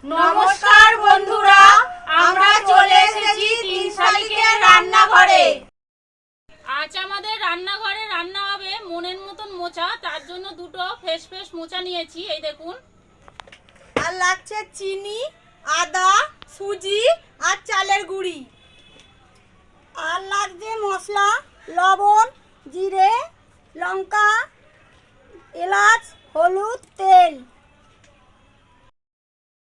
নমস্কার বন্ধুরা, আমরা চলে এসেছি তিন শালিকের রান্নাঘরে। আজ আমাদের রান্নাঘরে রান্না হবে মনের মতন মোচা। তার জন্য দুটো ফ্রেশ ফ্রেশ মোচা নিয়েছি, এই দেখুন। আর লাগছে চিনি, আদা, সুজি আর চালের গুঁড়ি। আর লাগছে মশলা, লবণ, জিরে, লঙ্কা, এলাচ, হলুদ, তেল।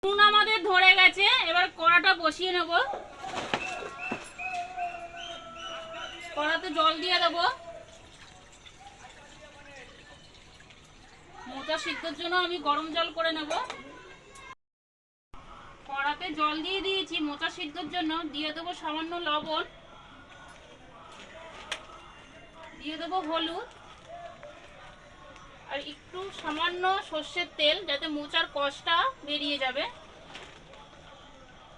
নুন আমাদের ধরে গেছে, এবার কড়াটা বসিয়ে নেব। কড়াতে জল দিয়ে দেব। মোচা সিদ্ধর জন্য আমি গরম জল করে নেব। কড়াতে জল দিয়ে দিয়েছি মোচা সিদ্ধর জন্য। দিয়ে দেবো সামান্য লবণ, দিয়ে দেবো হলুদ আর একটু সামান্য সর্ষের তেল, যাতে মোচার কষটা বেরিয়ে যাবে।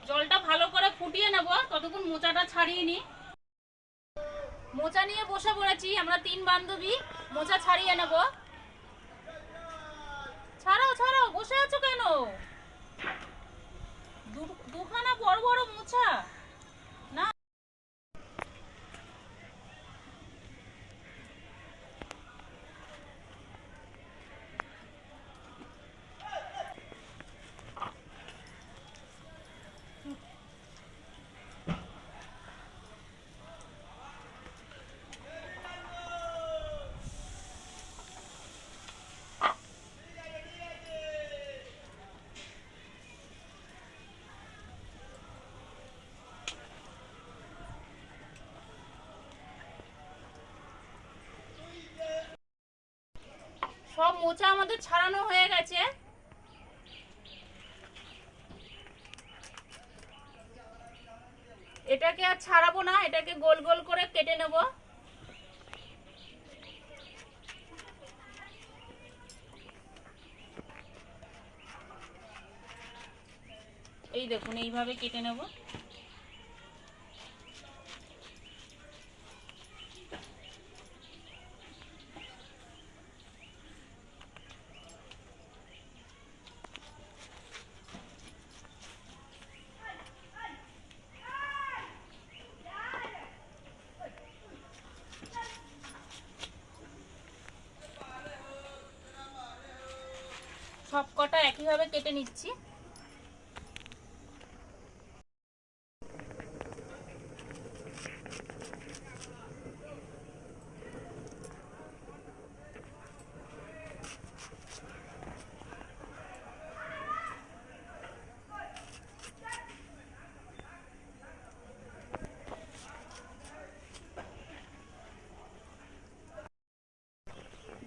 জলটা ভালো করে ফুটিয়ে নেব, ততক্ষণ মোচাটা ছাড়িয়ে নিই। মোচা নিয়ে বসে পড়েছি আমরা তিন বান্ধবী। মোচা ছাড়িয়ে নেব। ছাড়াও ছাড়াও, বসে আছো কেন? দুখানা বড় বড় মোচা না। সব মোচা আমাদের ছাড়ানো হয়ে গেছে। এটাকে আর ছাড়াবো না, এটাকে গোল গোল করে কেটে নেব। এই দেখুন, এইভাবে কেটে নেব। সব কটা একইভাবে কেটে নিচ্ছি।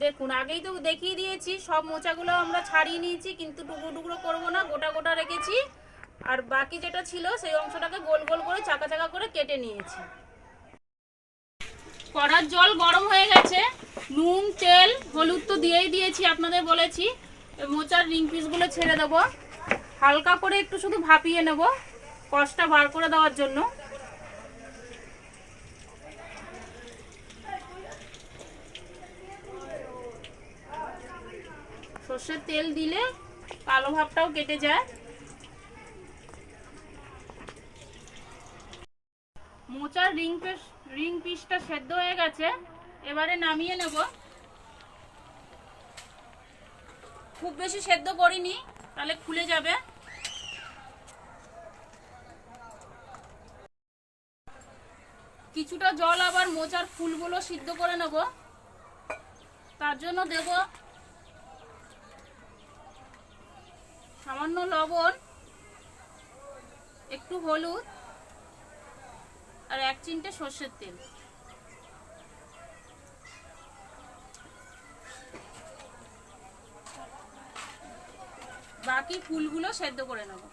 দেখুন, আগেই তো দেখিয়ে দিয়েছি সব মোচাগুলো আমরা ছাড়িয়ে নিয়েছি, কিন্তু টুকরো টুকরো করবো না, গোটা গোটা রেখেছি। আর বাকি যেটা ছিল সেই অংশটাকে গোল গোল করে চাকা চাকা করে কেটে নিয়েছি। কড়ার জল গরম হয়ে গেছে। নুন, তেল, হলুদ তো দিয়েই দিয়েছি, আপনাদের বলেছি। মোচার রিং পিসগুলো ছেড়ে দেবো। হালকা করে একটু শুধু ভাপিয়ে নেব, কষটা বার করে দেওয়ার জন্য। সর্ষের তেল দিলে কালো ভাবটাও কেটে যায়। মোচার রিং পিসটা সেদ্ধ হয়ে গেছে, এবারে নামিয়ে নেব। খুব বেশি সেদ্ধ করিনি, তাহলে খুলে যাবে। কিছুটা জল আবার মোচার ফুলগুলো সিদ্ধ করে নেব। তার জন্য দেব সামান্য লবণ, একটু হলুদ আর 1 চিমটে সর্ষের তেল। বাকি ফুলগুলো সেদ্ধ করে নেব।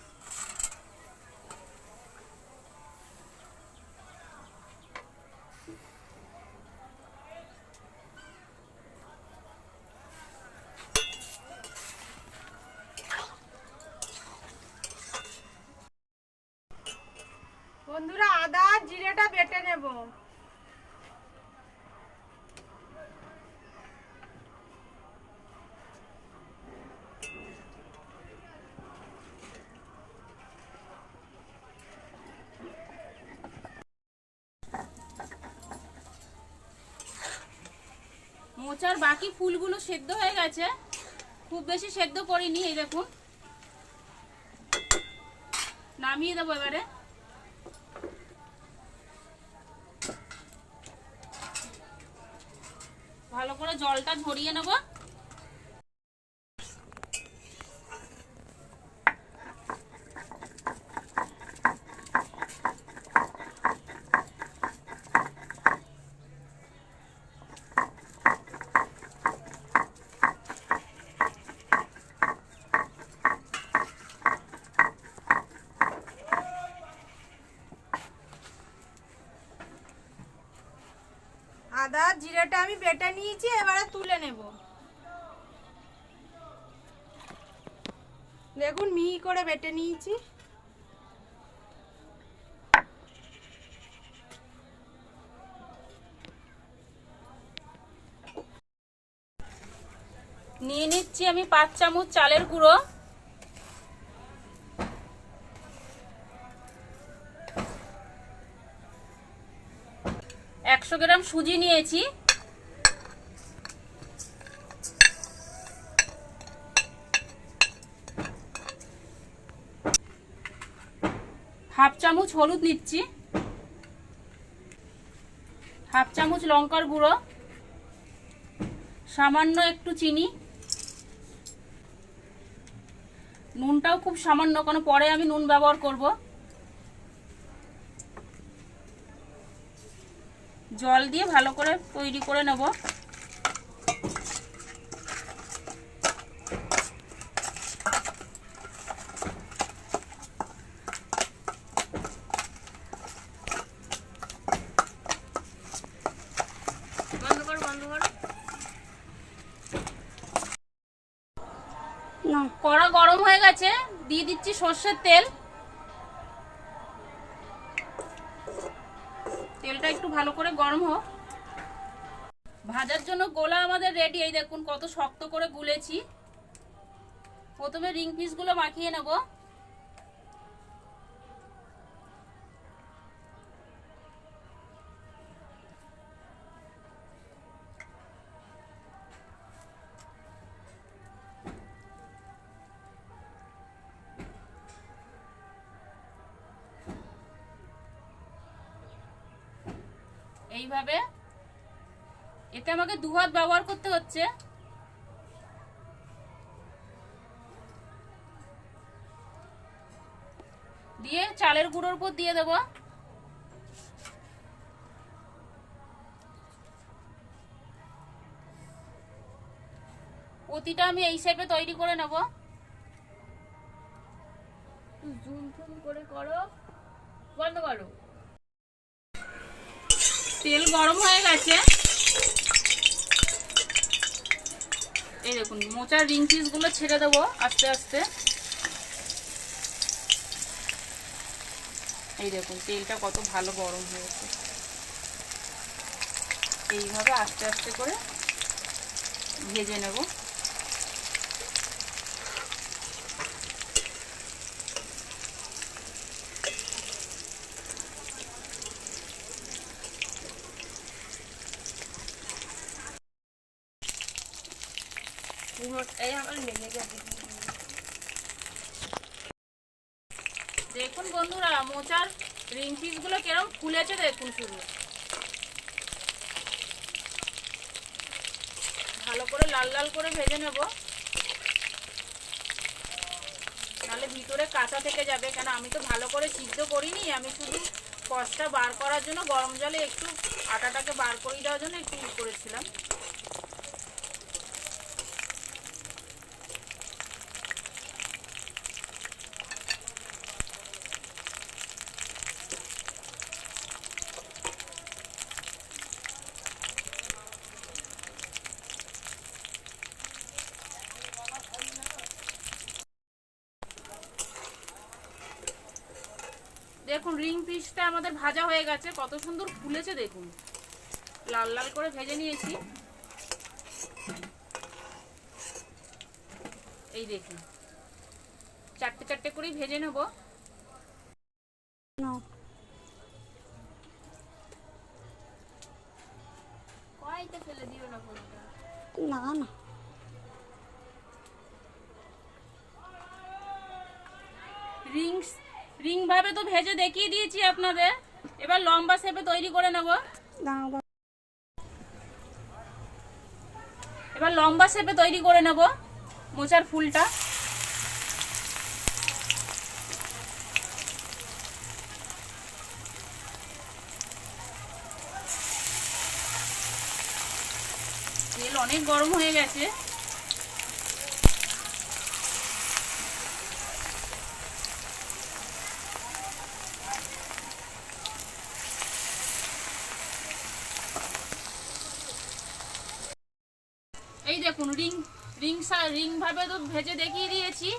বন্ধুরা, আদা জিরেটা বেটে নেব। মোচার বাকি ফুলগুলো সেদ্ধ হয়ে গেছে, খুব বেশি সেদ্ধ করিনি। এই দেখুন, নামিয়ে দেবো এবারে। ভালো করে জলটা ঝরিয়ে নেব। আদা জিরেটা আমি বেটে নিয়েছি, এবারে তুলে নেব। দেখুন মিহি করে বেটে নিয়েছি। নিয়ে নিচ্ছি আমি 5 চামচ চালের গুঁড়ো, 100 গ্রাম সুজি নিয়েছি, হাফ চামচ হলুদ নিচ্ছি, হাফ চামচ লঙ্কার গুঁড়ো, সামান্য একটু চিনি, নুনটাও খুব সামান্য, কারণ পরে আমি নুন ব্যবহার করব। জল দিয়ে ভালো করে তৈরি করে নেব। কড়া গরম হয়ে গেছে, দিয়ে দিচ্ছি সর্ষের তেল। তেলটা একটু ভালো করে গরম হোক। ভাজার জন্য গোলা আমাদের রেডি। এই দেখুন কত শক্ত করে গুলেছি। প্রথমে রিং পিস গুলো মাখিয়ে নেব। এইভাবে, এতে আমাকে 2 হাত ব্যবহার করতে হচ্ছে। দিয়ে চালের গুঁড়োর উপর দিয়ে দেব। প্রতিটা আমি এই শেপে তৈরি করে নেব। জুম জুম করে করো, বন্ধ করো। তেল গরম হয়ে গেছে। এই দেখুন মোচার রিং পিস গুলো ছেড়ে দেবো আস্তে আস্তে। এই দেখুন তেলটা কত ভালো গরম হয়েছে। এইভাবে আস্তে আস্তে করে ভেজে নেব। দেখুন বন্ধুরা মোচার রিং পিস গুলো কিরকম ফুলেছে দেখুন। শুরু ভালো করে লাল লাল করে ভেজে নেব, নাহলে ভিতরে কাঁচা থেকে যাবে। কেন আমি তো ভালো করে সিদ্ধ করিনি, আমি শুধু কষটা বার করার জন্য গরম জলে একটু আটাটাকে বার করে দেওয়ার জন্য একটু করেছিলাম। দেখুন রিং পিসটা আমাদের ভাজা হয়ে গেছে, কত সুন্দর ফুলেছে দেখুন। লাল লাল করে ভেজে নিয়েছি। এই দেখুন চারটে চারটে করেই ভেজে নেব। কড়াইতে ফেলে দিও না কোনটা। না না রিং ভাবে তো ভেজে দেখিয়ে দিয়েছি আপনাদের, এবার লম্বা শেপে তৈরি করে নেব। দাঁড়াও এবার লম্বা শেপে তৈরি করে নেব মোচার ফুলটা। তেল অনেক গরম হয়ে গেছে। এই দেখুন রিং ভাবে তো ভেজে দেখিয়ে দিয়েছি,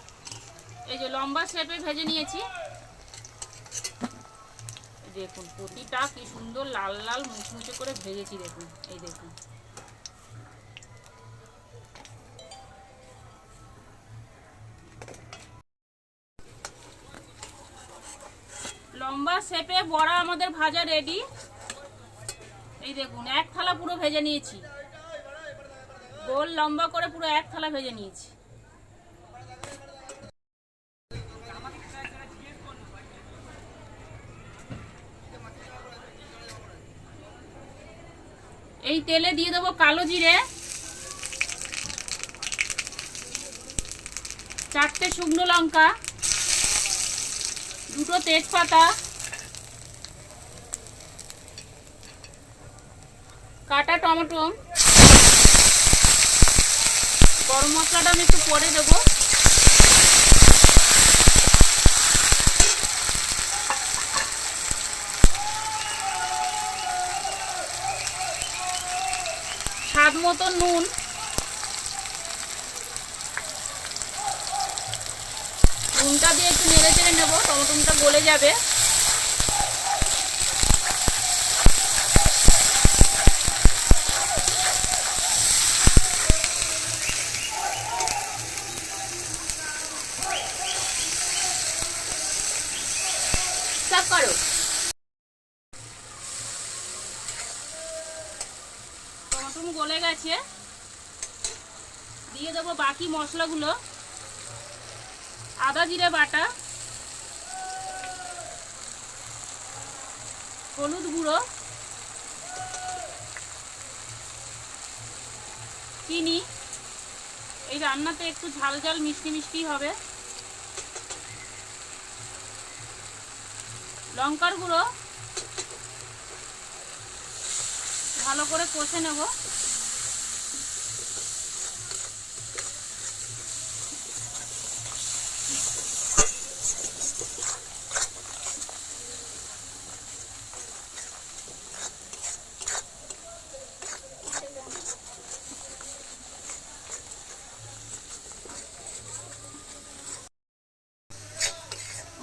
এই যে লম্বা শেপে ভেজে নিয়েছি। দেখুন প্রতিটা কি সুন্দর লাল লাল মুচমুচে করে ভেজেছি, দেখুন এই দেখুন। লম্বা শেপে বড়া আমাদের ভাজা রেডি। এই দেখুন এক থালা পুরো ভেজে নিয়েছি, গোল লম্বা করে পুরো এক থালা ভেজে নিয়েছি। এই তেলে দিয়ে দেবো কালো জিরে, 4টে শুকনো লঙ্কা, 2টো তেজপাতা, কাটা টমেটো। গরম মশলাটা আমি একটু পরে দেবো। স্বাদ মতো নুন, নুনটা দিয়ে একটু নেড়ে চেড়ে নেবো, টমেটোটা গলে যাবে। করো টমেটো গলে গেছে, দিয়ে দেবো বাকি মশলাগুলো। আদা জিরে বাটা, হলুদ গুঁড়ো, চিনি। এই রান্নাতে একটু ঝাল ঝাল মিষ্টি মিষ্টি হবে। লঙ্কার গুঁড়ো ভালো করে কষে নেব।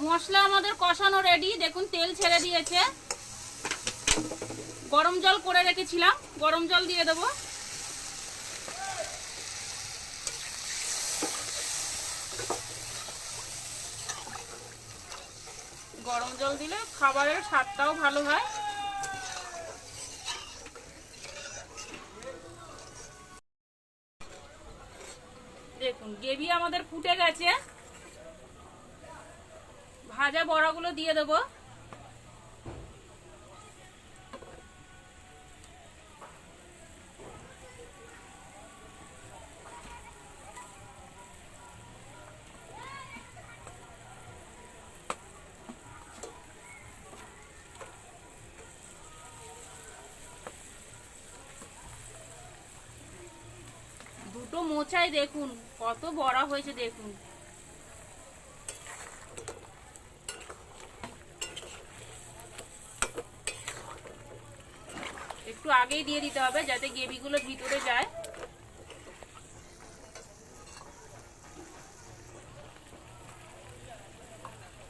মশলা আমাদের কষানো রেডি, দেখুন তেল ছেড়ে দিয়েছে। গরম জল করে রেখেছিলাম, গরম জল দিয়ে দেবো। গরম জল দিলে খাবারের স্বাদটাও ভালো হয়। দেখুন গ্রেভি আমাদের ফুটে গেছে, ভাজা বড়াগুলো দিয়ে দেবো। দুটো মোচাই দেখুন কত বড়া হয়েছে, দেখুন। একটু আগেই দিয়ে দিতে হবে যাতে গ্রেভিগুলো ভিতরে যায়।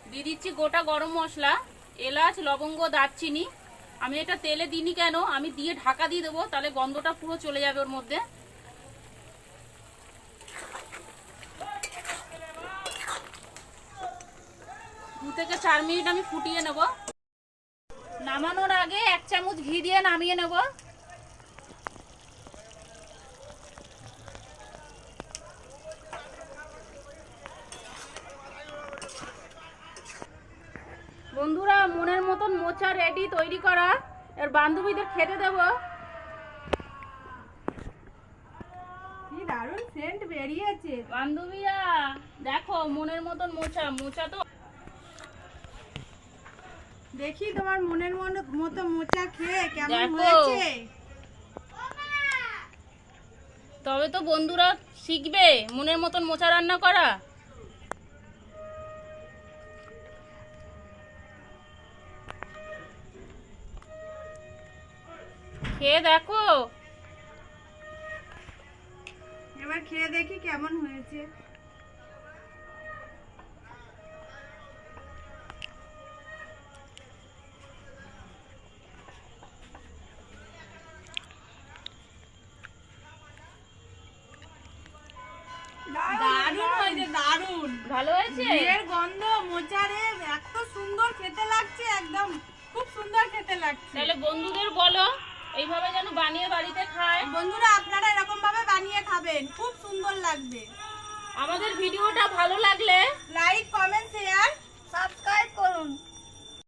দিয়ে দিচ্ছি গোটা গরম মশলা, এলাচ, লবঙ্গ, দারচিনি। আমি এটা তেলে দিইনি কেন, আমি দিয়ে ঢাকা দিয়ে দেবো, তাহলে গন্ধটা পুরো চলে যাবে ওর মধ্যে। 2 থেকে 4 মিনিট আমি ফুটিয়ে নেব। নামানোর আগে 1 চামচ ঘি দিয়ে নামিয়ে নেব। বন্ধুরা মনের মতন মোচা রেডি তৈরি করা, এর বান্ধবীদের খেতে দেবো। কি দারুণ সেন্ট বেরিয়েছে। বান্ধবীরা দেখো মনের মতন মোচা, মোচা তো দেখি তোমার মনের মতো মোচা খেয়ে কেমন দেখো। হয়েছে। তবে তো বন্ধুরা শিখবে মনের মতন মোচা রান্না করা। খেয়ে দেখো। এবার খেয়ে দেখি কেমন হয়েছে। দারুণ হয়েছে, দারুণ। ভালো হয়েছে? জিরের গন্ধ, মোচারে এত সুন্দর খেতে লাগছে, একদম খুব সুন্দর খেতে লাগছে। তাহলে বন্ধুদের বলো এইভাবে যেন বানিয়ে বাড়িতে খায়। বন্ধুরা আপনারা এরকম ভাবে বানিয়ে খাবেন, খুব সুন্দর লাগবে। আমাদের ভিডিওটা ভালো লাগলে লাইক, কমেন্ট,